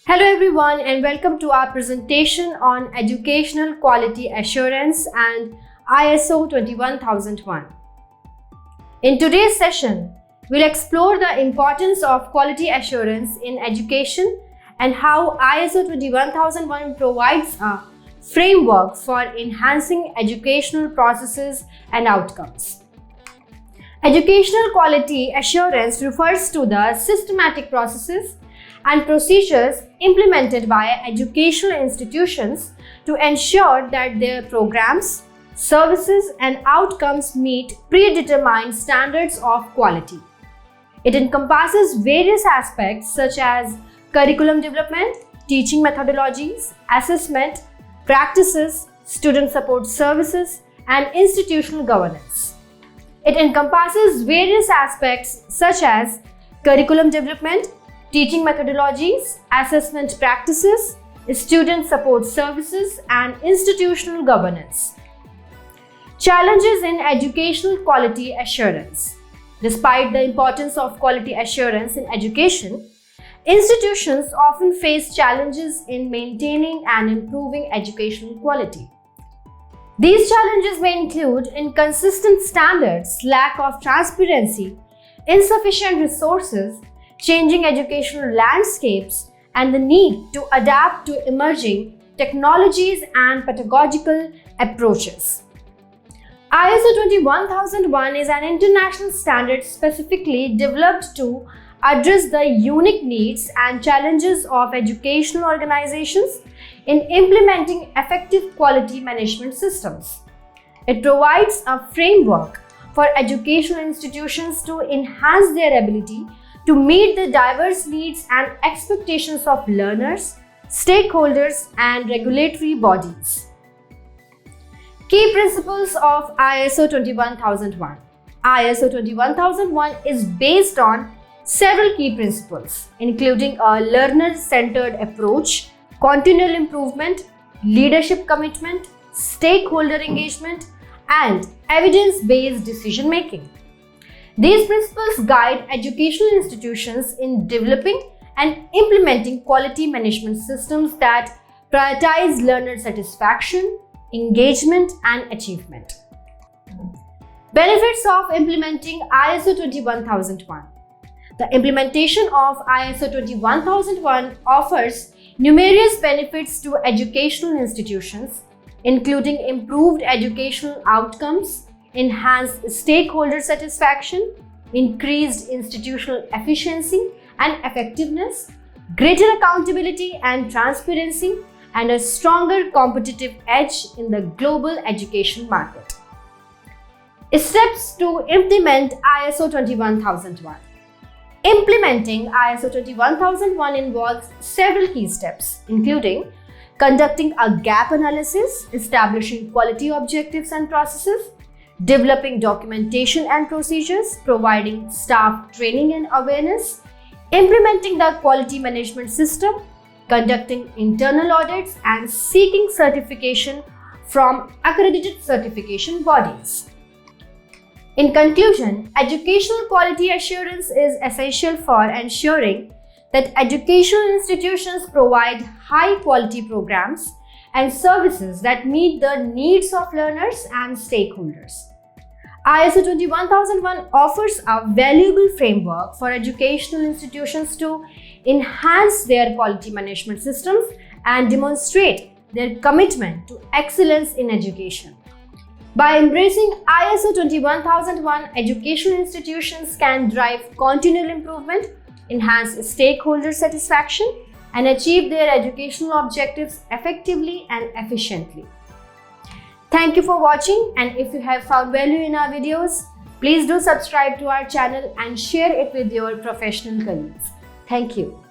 Hello everyone and welcome to our presentation on Educational Quality Assurance and ISO 21001. In today's session, we'll explore the importance of quality assurance in education and how ISO 21001 provides a framework for enhancing educational processes and outcomes. Educational quality assurance refers to the systematic processes and procedures implemented by educational institutions to ensure that their programs, services, and outcomes meet predetermined standards of quality. It encompasses various aspects such as curriculum development, teaching methodologies, assessment, practices, student support services, and institutional governance. It encompasses various aspects such as curriculum development, teaching methodologies, assessment practices, student support services, and institutional governance. Challenges in educational quality assurance. Despite the importance of quality assurance in education, institutions often face challenges in maintaining and improving educational quality. These challenges may include inconsistent standards, lack of transparency, insufficient resources, changing educational landscapes, and the need to adapt to emerging technologies and pedagogical approaches. ISO 21001 is an international standard specifically developed to address the unique needs and challenges of educational organizations in implementing effective quality management systems. It provides a framework for educational institutions to enhance their ability to meet the diverse needs and expectations of learners, stakeholders, and regulatory bodies. Key principles of ISO 21001. ISO 21001 is based on several key principles, including a learner-centered approach, continual improvement, leadership commitment, stakeholder engagement, and evidence-based decision-making. These principles guide educational institutions in developing and implementing quality management systems that prioritize learner satisfaction, engagement, and achievement. Benefits of implementing ISO 21001. The implementation of ISO 21001 offers numerous benefits to educational institutions, including improved educational outcomes, enhanced stakeholder satisfaction, increased institutional efficiency and effectiveness, greater accountability and transparency, and a stronger competitive edge in the global education market. Steps to implement ISO 21001. Implementing ISO 21001 involves several key steps, including conducting a gap analysis, establishing quality objectives and processes, developing documentation and procedures, providing staff training and awareness, implementing the quality management system, conducting internal audits, and seeking certification from accredited certification bodies. In conclusion, educational quality assurance is essential for ensuring that educational institutions provide high-quality programs and services that meet the needs of learners and stakeholders. ISO 21001 offers a valuable framework for educational institutions to enhance their quality management systems and demonstrate their commitment to excellence in education. By embracing ISO 21001, educational institutions can drive continual improvement, enhance stakeholder satisfaction, and achieve their educational objectives effectively and efficiently. Thank you for watching, and if you have found value in our videos, please do subscribe to our channel and share it with your professional colleagues. Thank you.